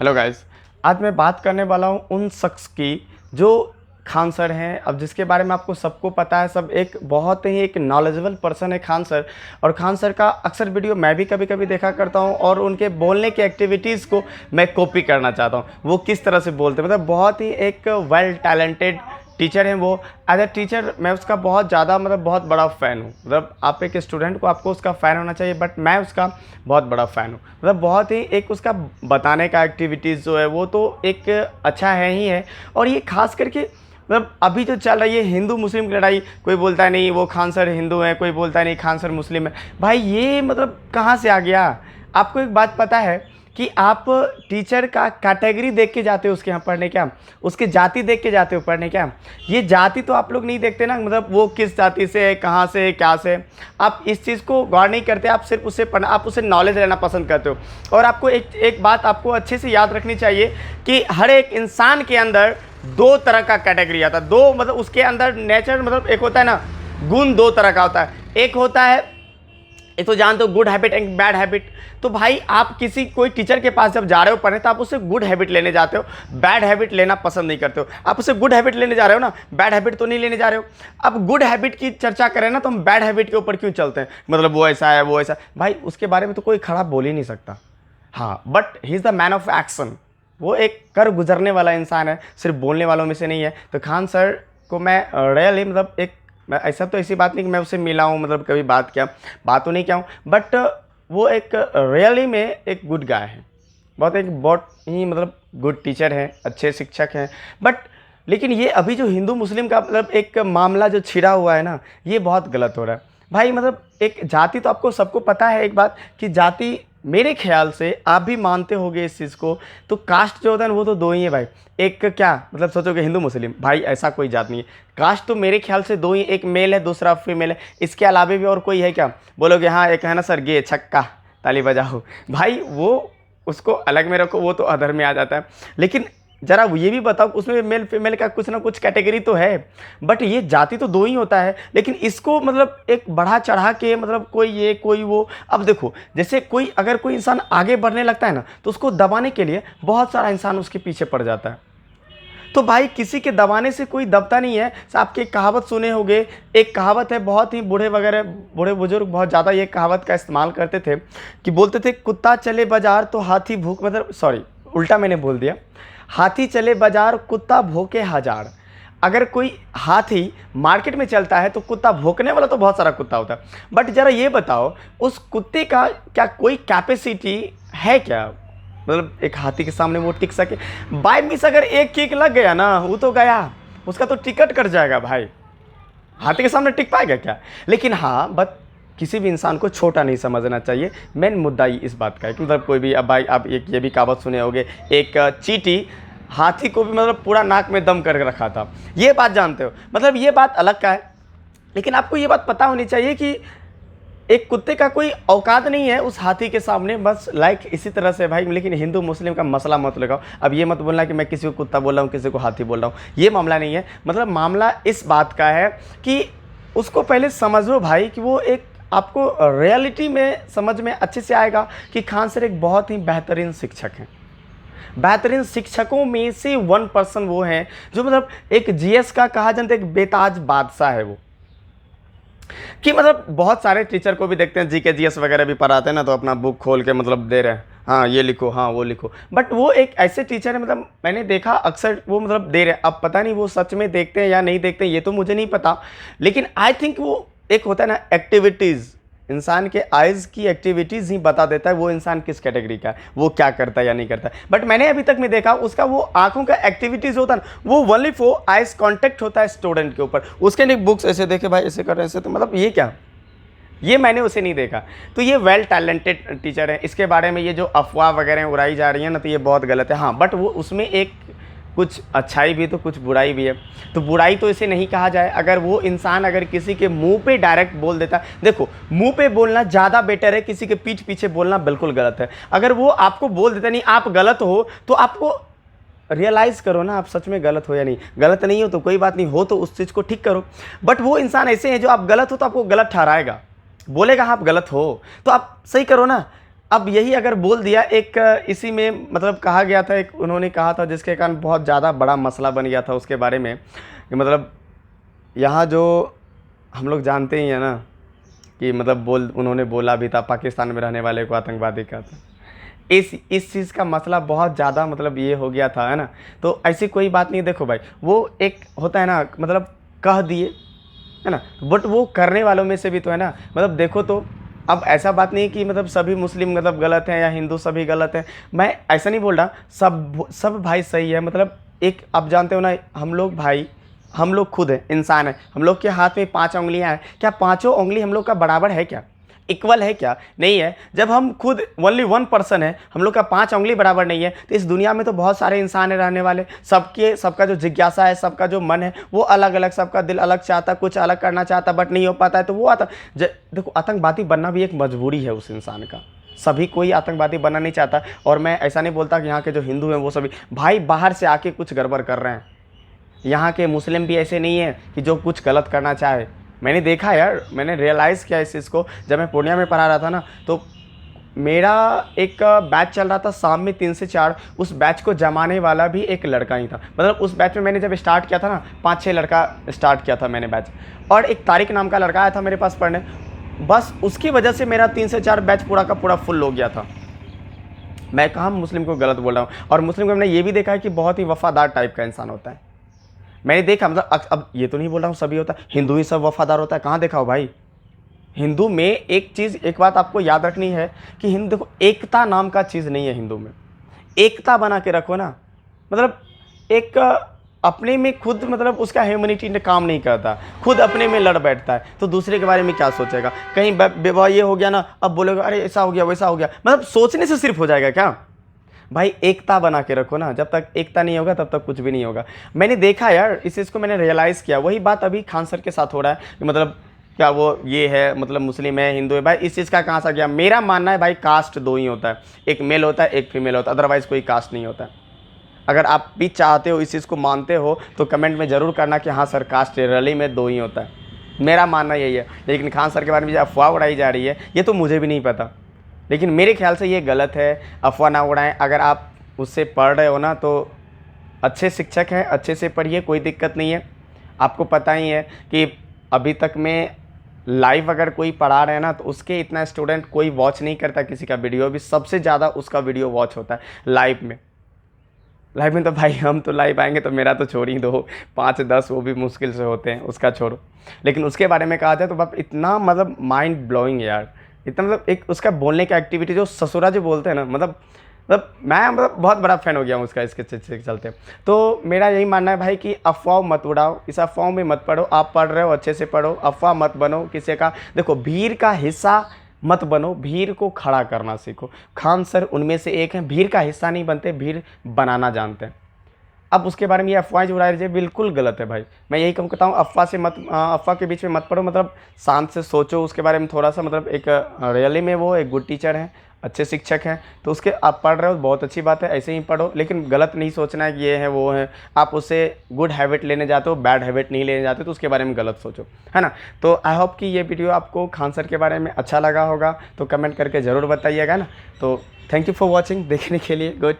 Hello guys, आज मैं बात करने वाला हूँ उन शख्स की जो खान सर हैं। अब जिसके बारे में आपको सबको पता है, सब एक बहुत ही एक नॉलेजेबल पर्सन है खान सर। और खान सर का अक्सर वीडियो मैं भी कभी कभी देखा करता हूँ और उनके बोलने की एक्टिविटीज़ को मैं कॉपी करना चाहता हूँ। वो किस तरह से बोलते हैं, मतलब बहुत ही एक वेल टैलेंटेड टीचर हैं वो। एज ए टीचर मैं उसका बहुत ज़्यादा बहुत बड़ा फ़ैन हूँ। मतलब आप एक स्टूडेंट को आपको उसका फ़ैन होना चाहिए, बट मैं उसका बहुत बड़ा फ़ैन हूँ। बहुत ही एक उसका बताने का एक्टिविटीज़ जो है वो तो एक अच्छा है ही है। और ये खास करके अभी जो चल रही है हिंदू मुस्लिम की लड़ाई, कोई बोलता है नहीं वो खान सर हिंदू है, कोई बोलता है नहीं खान सर मुस्लिम है। भाई ये कहाँ से आ गया? आपको एक बात पता है कि आप टीचर का कैटेगरी देख के जाते हो उसके यहाँ पढ़ने, क्या उसके जाति देख के जाते हो पढ़ने? क्या ये जाति तो आप लोग नहीं देखते ना, वो किस जाति से है, कहाँ से है, क्या से। आप इस चीज़ को गौर नहीं करते, आप सिर्फ उससे पढ़ना, आप उससे नॉलेज लेना पसंद करते हो। और आपको एक बात आपको अच्छे से याद रखनी चाहिए कि हर एक इंसान के अंदर दो तरह का कैटेगरी आता है। दो उसके अंदर नेचर एक होता है ना, गुण दो तरह का होता है। एक होता है, एक तो जानते हो, good habit and bad habit. तो भाई आप कोई टीचर के पास जब जा रहे हो पढ़ने, तो आप उससे गुड हैबिट लेने जाते हो, बैड हैबिट लेना पसंद नहीं करते हो। आप उससे गुड हैबिट लेने जा रहे हो ना, बैड हैबिट तो नहीं लेने जा रहे हो। अब गुड हैबिट की चर्चा करें ना, तो हम बैड हैबिट के ऊपर क्यों चलते हैं? वो ऐसा है, वो ऐसा। भाई उसके बारे में तो कोई खराब बोल ही नहीं सकता। हाँ, but he is the man of action. वो एक कर गुजरने वाला इंसान है, सिर्फ बोलने वालों में से नहीं है। तो खान सर को मैं रियली मैं ऐसा तो ऐसी बात नहीं कि मैं उससे मिला हूँ, कभी बात तो नहीं किया हूँ, बट वो एक रियली में एक गुड गाय है। बहुत ही गुड टीचर हैं, अच्छे शिक्षक हैं। बट लेकिन ये अभी जो हिंदू मुस्लिम का एक मामला जो छिड़ा हुआ है ना, ये बहुत गलत हो रहा है भाई। एक जाति तो आपको सबको पता है एक बात, कि जाति मेरे ख्याल से आप भी मानते होंगे इस चीज़ को। तो कास्ट जो होता है ना, वो तो दो ही है भाई। एक क्या सोचोगे हिंदू मुस्लिम, भाई ऐसा कोई जात नहीं है। कास्ट तो मेरे ख्याल से दो ही, एक मेल है दूसरा फीमेल है। इसके अलावा भी और कोई है क्या? बोलोगे हाँ एक है ना सर, गे छक्का ताली बजाओ। भाई वो उसको अलग में रखो, वो तो अदर में आ जाता है। लेकिन जरा ये भी बताओ, उसमें मेल फीमेल का कुछ ना कुछ कैटेगरी तो है। बट ये जाति तो दो ही होता है, लेकिन इसको एक बढ़ा चढ़ा के कोई ये कोई वो। अब देखो, जैसे अगर कोई इंसान आगे बढ़ने लगता है ना, तो उसको दबाने के लिए बहुत सारा इंसान उसके पीछे पड़ जाता है। तो भाई किसी के दबाने से कोई दबता नहीं है। आपके कहावत सुने होंगे, एक कहावत है, बहुत ही बूढ़े बुजुर्ग बहुत ज़्यादा ये कहावत का इस्तेमाल करते थे, कि बोलते थे कुत्ता चले बाजार तो हाथी भूख, सॉरी उल्टा मैंने बोल दिया, हाथी चले बाजार कुत्ता भोंके हजार। अगर कोई हाथी मार्केट में चलता है तो कुत्ता भौंकने वाला तो बहुत सारा कुत्ता होता है। बट जरा ये बताओ, उस कुत्ते का क्या कोई कैपेसिटी है क्या? एक हाथी के सामने वो टिक सके? बाय मिस अगर एक किक लग गया ना, वो तो गया, उसका तो टिकट कट जाएगा भाई। हाथी के सामने टिक पाएगा क्या? लेकिन हाँ, बट किसी भी इंसान को छोटा नहीं समझना चाहिए। मेन मुद्दा ही इस बात का है कि कोई भी, अब भाई आप एक ये भी कहावत सुने होंगे, एक चींटी हाथी को भी पूरा नाक में दम करके रखा था। ये बात जानते हो? ये बात अलग का है। लेकिन आपको ये बात पता होनी चाहिए कि एक कुत्ते का कोई औकात नहीं है उस हाथी के सामने। बस इसी तरह से भाई, लेकिन हिंदू मुस्लिम का मसला मत लगाओ। अब ये मत बोलना कि मैं किसी को कुत्ता बोल रहा हूँ, किसी को हाथी बोल रहा हूँ, ये मामला नहीं है। मामला इस बात का है कि उसको पहले समझो भाई, कि वो एक आपको रियलिटी में समझ में अच्छे से आएगा कि खान सर एक बहुत ही बेहतरीन शिक्षक हैं। बेहतरीन शिक्षकों में से 1% वो हैं जो एक जीएस का कहा जाता है एक बेताज बादशाह है वो। कि बहुत सारे टीचर को भी देखते हैं, जीके जीएस वगैरह भी पढ़ाते हैं ना, तो अपना बुक खोल के दे रहे हैं, हाँ ये लिखो, हाँ वो लिखो। बट वो एक ऐसे टीचर है, मैंने देखा अक्सर वो दे रहे हैं। अब पता नहीं वो सच में देखते हैं या नहीं देखते हैं, ये तो मुझे नहीं पता। लेकिन आई थिंक वो एक होता है ना एक्टिविटीज़, इंसान के आइज़ की एक्टिविटीज़ ही बता देता है वो इंसान किस कैटेगरी का है, वो क्या करता है या नहीं करता है। बट मैंने अभी तक में देखा उसका वो आंखों का एक्टिविटीज़ होता है, वो ओनली फॉर आइज कांटेक्ट होता है स्टूडेंट के ऊपर। उसके लिए बुक्स ऐसे देखे भाई, ऐसे कर रहे हैं, ऐसे, तो ये क्या, ये मैंने उसे नहीं देखा। तो ये वेल टैलेंटेड टीचर है। इसके बारे में ये जो अफवाह वगैरह उड़ाई जा रही है ना, तो ये बहुत गलत है। हाँ, बट वो उसमें एक कुछ अच्छाई भी तो कुछ बुराई भी है। तो बुराई तो इसे नहीं कहा जाए। अगर वो इंसान अगर किसी के मुंह पे डायरेक्ट बोल देता, देखो मुंह पे बोलना ज़्यादा बेटर है, किसी के पीठ पीछे बोलना बिल्कुल गलत है। अगर वो आपको बोल देता नहीं आप गलत हो, तो आपको रियलाइज़ करो ना आप सच में गलत हो या नहीं। गलत नहीं हो तो कोई बात नहीं, हो तो उस चीज़ को ठीक करो। बट वो इंसान ऐसे हैं जो आप गलत हो तो आपको गलत ठहराएगा, बोलेगा आप गलत हो तो आप सही करो ना। अब यही अगर बोल दिया एक इसी में मतलब कहा गया था, एक उन्होंने कहा था जिसके कारण बहुत ज़्यादा बड़ा मसला बन गया था उसके बारे में कि मतलब यहाँ जो हम लोग जानते ही हैं ना कि मतलब उन्होंने बोला भी था पाकिस्तान में रहने वाले को आतंकवादी कहा था। इस चीज़ का मसला बहुत ज़्यादा मतलब ये हो गया था, है ना। तो ऐसी कोई बात नहीं, देखो भाई वो एक होता है ना मतलब कह दिए, है ना, बट वो करने वालों में से भी तो है ना। मतलब देखो तो अब ऐसा बात नहीं है कि मतलब सभी मुस्लिम मतलब गलत हैं या हिंदू सभी गलत हैं, मैं ऐसा नहीं बोल रहा, सब भाई सही है। मतलब एक आप जानते हो ना, हम लोग भाई, हम लोग खुद हैं, इंसान हैं, हम लोग के हाथ में 5 उंगलियां हैं, क्या पांचों उंगली हम लोग का बराबर है क्या, इक्वल है क्या, नहीं है। जब हम खुद ओनली 1% है, हम लोग का 5 उंगली बराबर नहीं है, तो इस दुनिया में तो बहुत सारे इंसान है रहने वाले, सबका जो जिज्ञासा है, सबका जो मन है वो अलग अलग, सबका दिल अलग चाहता, कुछ अलग करना चाहता बट नहीं हो पाता है, तो वो देखो आतंकवादी बनना भी एक मजबूरी है उस इंसान का। सभी कोई आतंकवादी बनना नहीं चाहता। और मैं ऐसा नहीं बोलता कि यहाँ के जो हिंदू हैं वो सभी भाई बाहर से आके कुछ गड़बड़ कर रहे हैं, यहाँ के मुस्लिम भी ऐसे नहीं है कि जो कुछ गलत करना चाहे। मैंने देखा यार, मैंने रियलाइज़ किया इस चीज़ को जब मैं पूर्णिया में पढ़ा रहा था ना, तो मेरा एक बैच चल रहा था शाम में 3 से 4, उस बैच को जमाने वाला भी एक लड़का ही था। मतलब उस बैच में मैंने जब स्टार्ट किया था ना, 5-6 लड़का स्टार्ट किया था मैंने बैच, और एक तारिक नाम का लड़का आया था मेरे पास पढ़ने, बस उसकी वजह से मेरा 3 से 4 बैच पूरा का पूरा फुल हो गया था। मैं कहाँ मुस्लिम को गलत बोल रहा हूँ, और मुस्लिम को मैंने ये भी देखा है कि बहुत ही वफादार टाइप का इंसान होता है। मैंने देखा, मतलब अब ये तो नहीं बोल रहा हूँ सभी होता है, हिंदू ही सब वफादार होता है, कहाँ देखा हो भाई। हिंदू में एक बात आपको याद रखनी है कि हिंदू देखो, एकता नाम का चीज़ नहीं है हिंदू में। एकता बना के रखो ना, मतलब एक अपने में खुद मतलब उसका ह्यूमैनिटी ने काम नहीं करता, खुद अपने में लड़ बैठता है, तो दूसरे के बारे में क्या सोचेगा। कहीं विवाह ये हो गया ना, अब बोलेगा अरे ऐसा हो गया वैसा हो गया, मतलब सोचने से सिर्फ हो जाएगा क्या भाई। एकता बना के रखो ना, जब तक एकता नहीं होगा तब तक कुछ भी नहीं होगा। मैंने देखा यार, इस चीज़ को मैंने रियलाइज़ किया। वही बात अभी खान सर के साथ हो रहा है कि मतलब क्या वो ये है, मतलब मुस्लिम है हिंदू है, भाई इस चीज़ का कहाँ से गया। मेरा मानना है भाई कास्ट 2 ही होता है, एक मेल होता है एक फीमेल होता है, अदरवाइज़ कोई कास्ट नहीं होता है। अगर आप भी चाहते हो इस चीज़ को मानते हो तो कमेंट में ज़रूर करना कि हाँ सर कास्ट रियली में 2 ही होता है। मेरा मानना यही है। लेकिन खान सर के बारे में जो अफवाह उड़ाई जा रही है ये तो मुझे भी नहीं पता, लेकिन मेरे ख्याल से ये गलत है। अफवाह ना उड़ाएं। अगर आप उससे पढ़ रहे हो ना तो अच्छे शिक्षक हैं, अच्छे से पढ़िए, कोई दिक्कत नहीं है। आपको पता ही है कि अभी तक में लाइव अगर कोई पढ़ा रहे हैं ना तो उसके इतना स्टूडेंट कोई वॉच नहीं करता, किसी का वीडियो भी सबसे ज़्यादा उसका वीडियो वॉच होता है लाइव में। तो भाई हम तो लाइव आएंगे तो मेरा तो छोड़ ही दो, 5-10 वो भी मुश्किल से होते हैं, उसका छोड़ो। लेकिन उसके बारे में कहा जाए तो बाप इतना मतलब माइंड ब्लोइंग यार, इतना मतलब एक उसका बोलने का एक्टिविटी जो ससुरा जो बोलते हैं ना, मतलब मैं मतलब बहुत बड़ा फ़ैन हो गया हूँ उसका, इसके चलते। तो मेरा यही मानना है भाई कि अफवाह मत उड़ाओ, इस अफवाहों में मत पढ़ो। आप पढ़ रहे हो अच्छे से पढ़ो, अफवाह मत बनो किसी का। देखो भीड़ का हिस्सा मत बनो, भीड़ को खड़ा करना सीखो। खान सर उनमें से एक हैं, भीड़ का हिस्सा नहीं बनते, भीड़ बनाना जानते हैं। अब उसके बारे में ये अफवाहें जो उड़ा रही है बिल्कुल गलत है भाई। मैं यही कहता हूँ अफवाह के बीच में मत पढ़ो, मतलब शांत से सोचो उसके बारे में थोड़ा सा। मतलब एक रियली में वो एक गुड टीचर हैं, अच्छे शिक्षक हैं, तो उसके आप पढ़ रहे हो बहुत अच्छी बात है, ऐसे ही पढ़ो। लेकिन गलत नहीं सोचना है कि ये है वो है, आप उससे गुड हैबिट लेने जाते हो, बैड हैबिट नहीं लेने जाते, तो उसके बारे में गलत सोचो, है ना। तो आई होप कि ये वीडियो आपको खान सर के बारे में अच्छा लगा होगा, तो कमेंट करके ज़रूर बताइएगा ना। तो थैंक यू फॉर वॉचिंग, देखने के लिए गुड।